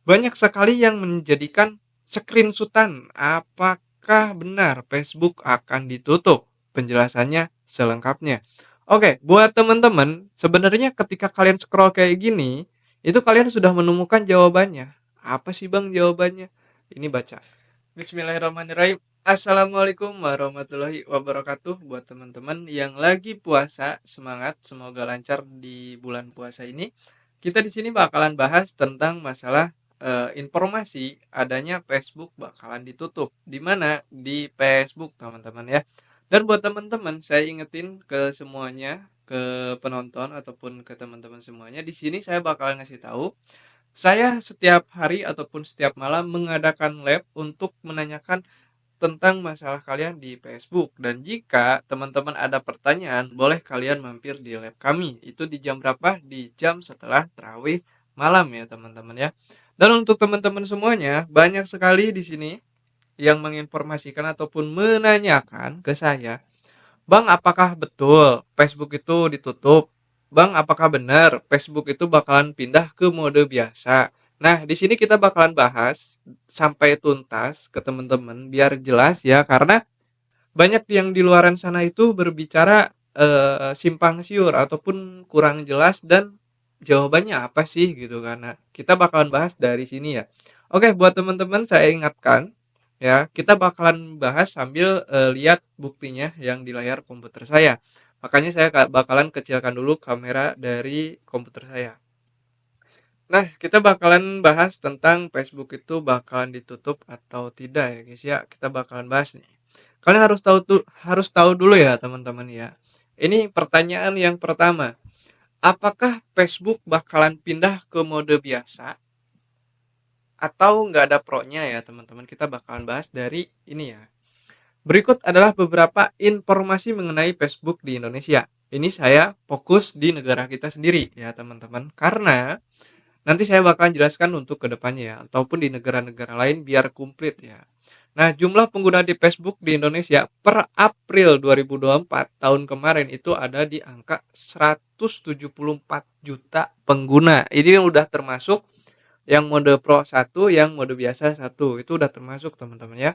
Banyak sekali yang menjadikan screenshotan. Apakah benar Facebook akan ditutup? Penjelasannya selengkapnya. Oke, buat teman-teman, sebenarnya ketika kalian scroll kayak gini, itu kalian sudah menemukan jawabannya. Apa sih Bang jawabannya? Ini baca. Bismillahirrahmanirrahim. Assalamualaikum warahmatullahi wabarakatuh. Buat teman-teman yang lagi puasa, semangat, semoga lancar di bulan puasa ini. Kita di sini bakalan bahas tentang masalah informasi adanya Facebook bakalan ditutup. Di mana? Di Facebook, teman-teman ya. Dan buat teman-teman, saya ingetin ke semuanya, ke penonton ataupun ke teman-teman semuanya, di sini saya bakalan ngasih tahu saya setiap hari ataupun setiap malam mengadakan lab untuk menanyakan tentang masalah kalian di Facebook. Dan jika teman-teman ada pertanyaan, boleh kalian mampir di lab kami. Itu di jam berapa? Di jam setelah tarawih malam ya teman-teman ya. Dan untuk teman-teman semuanya, banyak sekali di sini yang menginformasikan ataupun menanyakan ke saya, Bang, apakah betul Facebook itu ditutup? Bang, apakah benar Facebook itu bakalan pindah ke mode biasa? Nah, di sini kita bakalan bahas sampai tuntas ke teman-teman biar jelas ya, karena banyak yang di luaran sana itu berbicara simpang siur ataupun kurang jelas dan jawabannya apa sih gitu kan. Nah, kita bakalan bahas dari sini ya. Oke, buat teman-teman saya ingatkan ya, kita bakalan bahas sambil lihat buktinya yang di layar komputer saya. Makanya saya bakalan kecilkan dulu kamera dari komputer saya. Nah, kita bakalan bahas tentang Facebook itu bakalan ditutup atau tidak ya guys ya. Kita bakalan bahas nih. Kalian harus tahu dulu ya teman-teman ya. Ini pertanyaan yang pertama. Apakah Facebook bakalan pindah ke mode biasa atau nggak ada pro-nya ya teman-teman? Kita bakalan bahas dari ini ya. Berikut adalah beberapa informasi mengenai Facebook di Indonesia. Ini saya fokus di negara kita sendiri ya teman-teman. Karena nanti saya bakalan jelaskan untuk kedepannya ya, ataupun di negara-negara lain biar komplit ya. Nah, jumlah pengguna di Facebook di Indonesia per April 2024 tahun kemarin itu ada di angka 174 juta pengguna. Ini udah termasuk yang mode Pro satu, yang mode biasa satu. Itu udah termasuk teman-teman ya.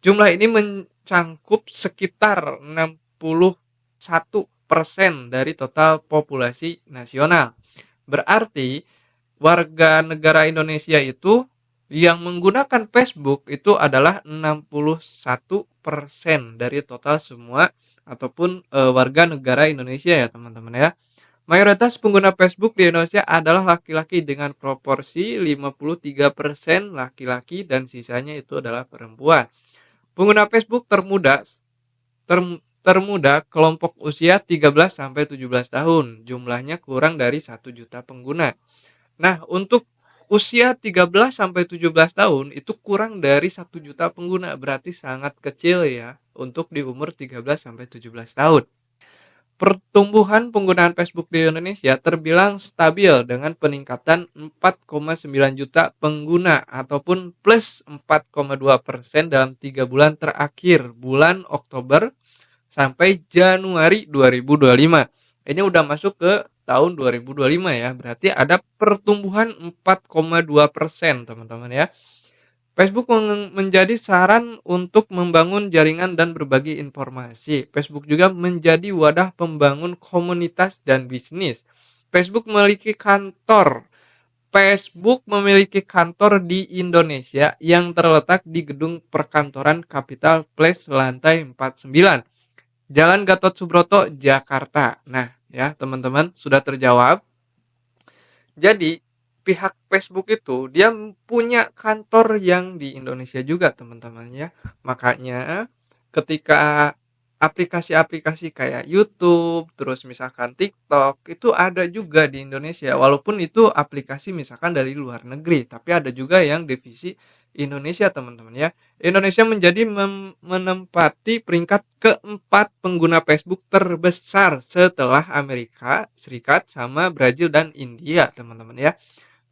Jumlah ini mencangkup sekitar 61% dari total populasi nasional. Berarti warga negara Indonesia itu yang menggunakan Facebook itu adalah 61% dari total semua ataupun warga negara Indonesia ya teman-teman ya. Mayoritas pengguna Facebook di Indonesia adalah laki-laki dengan proporsi 53% laki-laki dan sisanya itu adalah perempuan. Pengguna Facebook termuda kelompok usia 13 sampai 17 tahun. Jumlahnya kurang dari 1 juta pengguna. Nah, untuk usia 13 sampai 17 tahun itu kurang dari 1 juta pengguna, berarti sangat kecil ya untuk di umur 13 sampai 17 tahun. Pertumbuhan penggunaan Facebook di Indonesia terbilang stabil dengan peningkatan 4,9 juta pengguna ataupun plus 4,2% dalam 3 bulan terakhir, bulan Oktober sampai Januari 2025. Ini udah masuk ke tahun 2025 ya. Berarti ada pertumbuhan 4,2% teman-teman ya. Facebook menjadi saran untuk membangun jaringan dan berbagi informasi. Facebook juga menjadi wadah pembangun komunitas dan bisnis. Facebook memiliki kantor Facebook memiliki kantor di Indonesia yang terletak di gedung perkantoran Capital Place lantai 49, Jalan Gatot Subroto, Jakarta. Nah, ya teman-teman sudah terjawab. Jadi pihak Facebook itu dia punya kantor yang di Indonesia juga teman-teman ya. Makanya ketika aplikasi-aplikasi kayak YouTube, terus misalkan TikTok itu ada juga di Indonesia. Walaupun itu aplikasi misalkan dari luar negeri, tapi ada juga yang divisi Indonesia teman-teman ya. Indonesia menjadi menempati peringkat keempat pengguna Facebook terbesar setelah Amerika Serikat sama Brazil dan India teman-teman ya.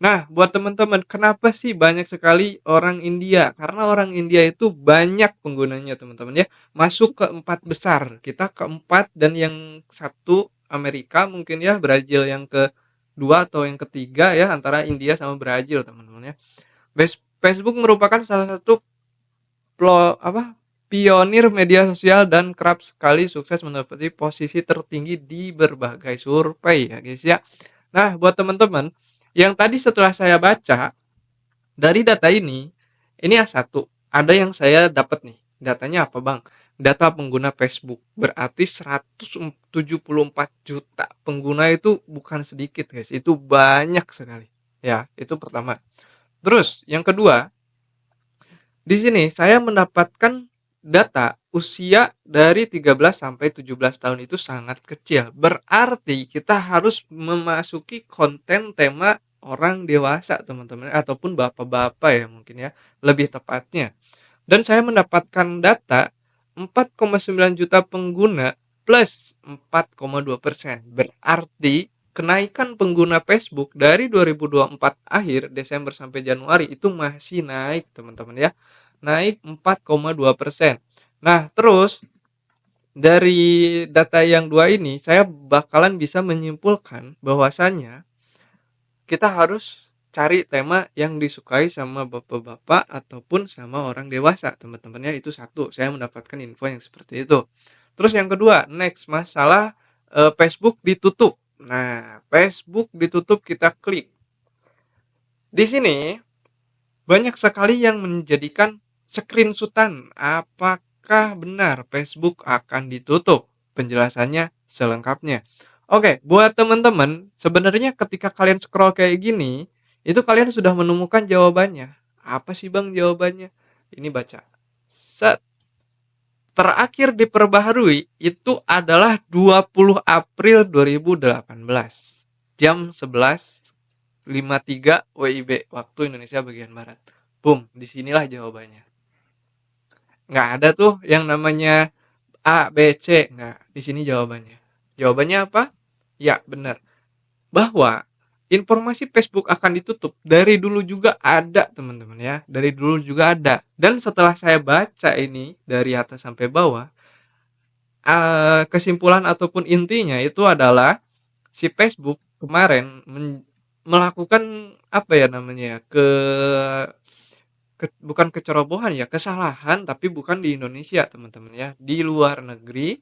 Nah, buat teman-teman, kenapa sih banyak sekali orang India? Karena orang India itu banyak penggunanya, teman-teman ya. Masuk ke empat besar. Kita keempat dan yang satu Amerika mungkin ya, Brazil yang kedua atau yang ketiga ya antara India sama Brazil, teman-teman ya. Facebook merupakan salah satu pionir media sosial dan kerap sekali sukses menempati posisi tertinggi di berbagai survei ya guys ya. Nah, buat teman-teman yang tadi setelah saya baca dari data ini ya satu, ada yang saya dapat nih. Datanya apa, Bang? Data pengguna Facebook. Berarti 174 juta pengguna itu bukan sedikit, guys. Itu banyak sekali. Ya, itu pertama. Terus, yang kedua, di sini saya mendapatkan data usia dari 13 sampai 17 tahun itu sangat kecil. Berarti kita harus memasuki konten tema orang dewasa, teman-teman, ataupun bapak-bapak ya mungkin ya, lebih tepatnya. Dan saya mendapatkan data 4,9 juta pengguna plus 4,2%. Berarti kenaikan pengguna Facebook dari 2024 akhir Desember sampai Januari itu masih naik, teman-teman ya. Naik 4,2%. Nah, terus dari data yang dua ini saya bakalan bisa menyimpulkan bahwasannya kita harus cari tema yang disukai sama bapak-bapak ataupun sama orang dewasa, teman-teman ya. Itu satu, saya mendapatkan info yang seperti itu. Terus yang kedua, next masalah Facebook ditutup. Nah, Facebook ditutup, kita klik. Di sini banyak sekali yang menjadikan screenshotan. Apakah benar Facebook akan ditutup? Penjelasannya selengkapnya. Oke, buat teman-teman, sebenarnya ketika kalian scroll kayak gini, itu kalian sudah menemukan jawabannya. Apa sih Bang jawabannya? Ini baca. Set. Terakhir diperbaharui itu adalah 20 April 2018. Jam 11.53 WIB waktu Indonesia bagian Barat. Boom, disinilah jawabannya. Nggak ada tuh yang namanya A, B, C. Nggak, di sini jawabannya. Jawabannya apa? Ya, benar. Bahwa informasi Facebook akan ditutup dari dulu juga ada, teman-teman ya. Dari dulu juga ada. Dan setelah saya baca ini dari atas sampai bawah, kesimpulan ataupun intinya itu adalah si Facebook kemarin melakukan apa ya namanya ya, bukan kecerobohan ya, kesalahan, tapi bukan di Indonesia teman-teman ya, di luar negeri,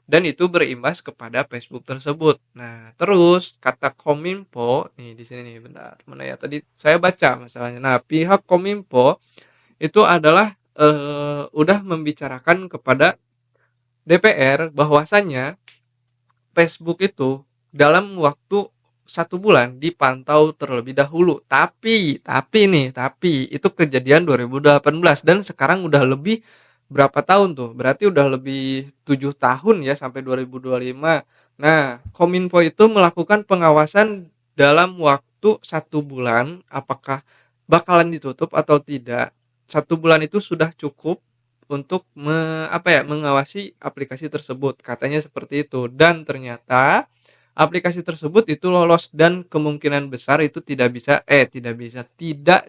dan itu berimbas kepada Facebook tersebut. Nah, terus kata Kominfo nih di sini nih, bentar mana ya, tadi saya baca masalahnya. Nah, pihak Kominfo itu adalah udah membicarakan kepada DPR bahwasannya Facebook itu dalam waktu 1 bulan dipantau terlebih dahulu. Tapi itu kejadian 2018 dan sekarang udah lebih berapa tahun tuh? Berarti udah lebih 7 tahun ya sampai 2025. Nah, Kominfo itu melakukan pengawasan dalam waktu 1 bulan, apakah bakalan ditutup atau tidak. 1 bulan itu sudah cukup untuk mengawasi aplikasi tersebut, katanya seperti itu. Dan ternyata aplikasi tersebut itu lolos dan kemungkinan besar itu tidak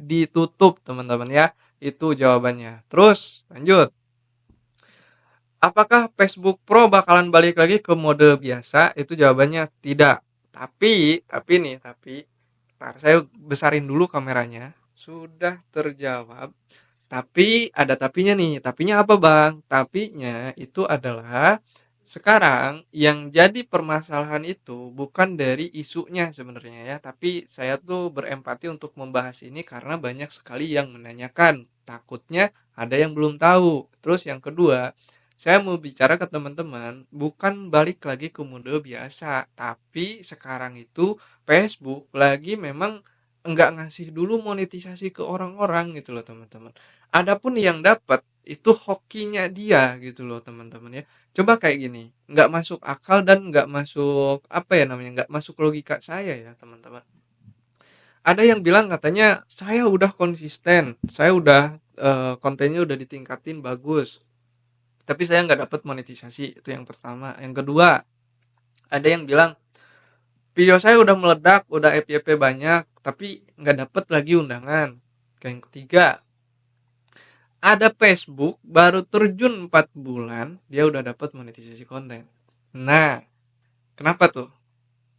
ditutup, teman-teman ya. Itu jawabannya. Terus lanjut, apakah Facebook Pro bakalan balik lagi ke mode biasa? Itu jawabannya tidak. Tapi ntar saya besarin dulu kameranya. Sudah terjawab. Tapi ada tapinya nih. Tapinya apa, Bang? Tapinya itu adalah sekarang yang jadi permasalahan itu bukan dari isunya sebenarnya ya, tapi saya tuh berempati untuk membahas ini karena banyak sekali yang menanyakan. Takutnya ada yang belum tahu. Terus yang kedua, saya mau bicara ke teman-teman, bukan balik lagi ke mode biasa, tapi sekarang itu Facebook lagi memang enggak ngasih dulu monetisasi ke orang-orang gitu loh, teman-teman. Adapun yang dapat itu hokinya dia gitu loh, teman-teman ya. Coba kayak gini, nggak masuk akal dan nggak masuk apa ya namanya, nggak masuk logika saya ya, teman-teman. Ada yang bilang katanya saya udah konsisten, saya udah kontennya udah ditingkatin bagus, tapi saya nggak dapat monetisasi. Itu yang pertama. Yang kedua, ada yang bilang video saya udah meledak, udah FYP banyak, tapi nggak dapat lagi undangan. Yang ketiga, ada Facebook baru terjun 4 bulan dia udah dapat monetisasi konten. Nah, kenapa tuh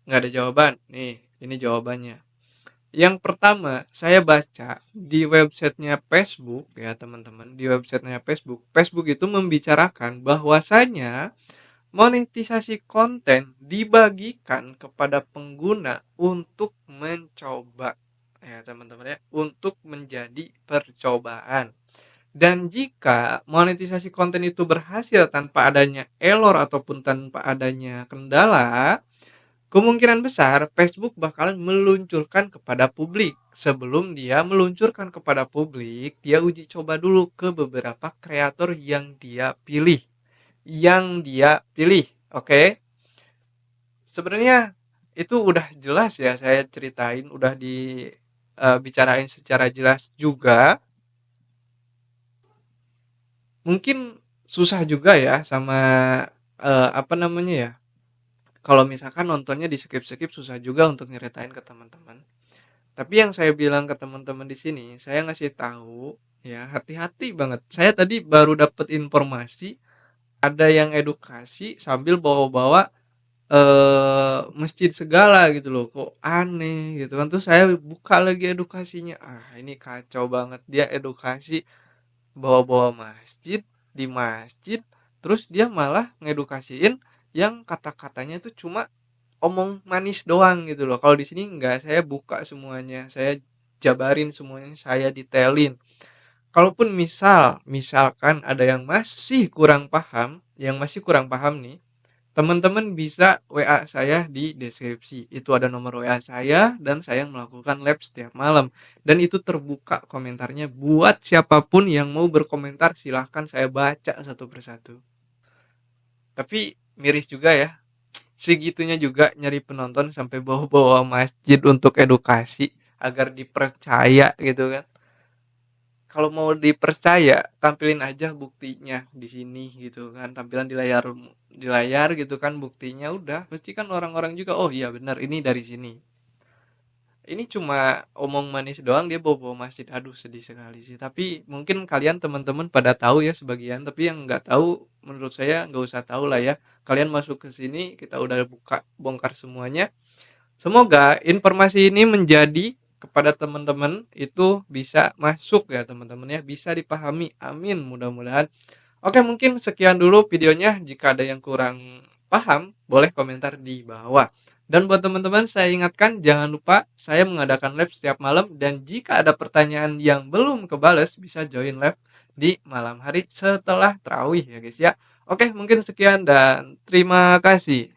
nggak ada jawaban? Nih, ini jawabannya. Yang pertama, saya baca di websitenya Facebook ya teman-teman, di websitenya Facebook. Facebook itu membicarakan bahwasanya monetisasi konten dibagikan kepada pengguna untuk mencoba ya teman-teman ya, untuk menjadi percobaan. Dan jika monetisasi konten itu berhasil tanpa adanya error ataupun tanpa adanya kendala, kemungkinan besar Facebook bakalan meluncurkan kepada publik. Sebelum dia meluncurkan kepada publik, dia uji coba dulu ke beberapa kreator yang dia pilih. Oke. Okay? Sebenarnya itu udah jelas ya saya ceritain, udah dibicarain secara jelas juga. Mungkin susah juga ya sama apa namanya ya? Kalau misalkan nontonnya di skip-skip susah juga untuk nyeritain ke teman-teman. Tapi yang saya bilang ke teman-teman di sini, saya ngasih tahu ya hati-hati banget. Saya tadi baru dapat informasi ada yang edukasi sambil bawa-bawa masjid segala gitu loh, kok aneh gitu kan. Terus saya buka lagi edukasinya, ini kacau banget, dia edukasi bawa-bawa masjid di masjid, terus dia malah ngedukasiin yang kata-katanya itu cuma omong manis doang gitu loh. Kalau di sini enggak, saya buka semuanya, saya jabarin semuanya, saya detailin. Kalaupun misalkan ada yang masih kurang paham, nih, teman-teman bisa WA saya di deskripsi. Itu ada nomor WA saya dan saya melakukan lab setiap malam. Dan itu terbuka komentarnya buat siapapun yang mau berkomentar, silahkan saya baca satu persatu. Tapi miris juga ya, segitunya juga nyari penonton sampai bawa-bawa masjid untuk edukasi agar dipercaya gitu kan. Kalau mau dipercaya tampilin aja buktinya di sini gitu kan, tampilan di layar gitu kan, buktinya udah pasti kan orang-orang juga oh iya benar ini dari sini. Ini cuma omong manis doang dia bawa-bawa masjid, aduh sedih sekali sih. Tapi mungkin kalian teman-teman pada tahu ya sebagian, tapi yang nggak tahu menurut saya nggak usah tahu lah ya. Kalian masuk ke sini kita udah buka bongkar semuanya. Semoga informasi ini menjadi kepada teman-teman itu bisa masuk ya teman-teman ya, bisa dipahami. Amin mudah-mudahan. Oke, mungkin sekian dulu videonya. Jika ada yang kurang paham, boleh komentar di bawah. Dan buat teman-teman saya ingatkan jangan lupa saya mengadakan live setiap malam, dan jika ada pertanyaan yang belum kebales bisa join live di malam hari setelah tarawih ya guys ya. Oke, mungkin sekian dan terima kasih.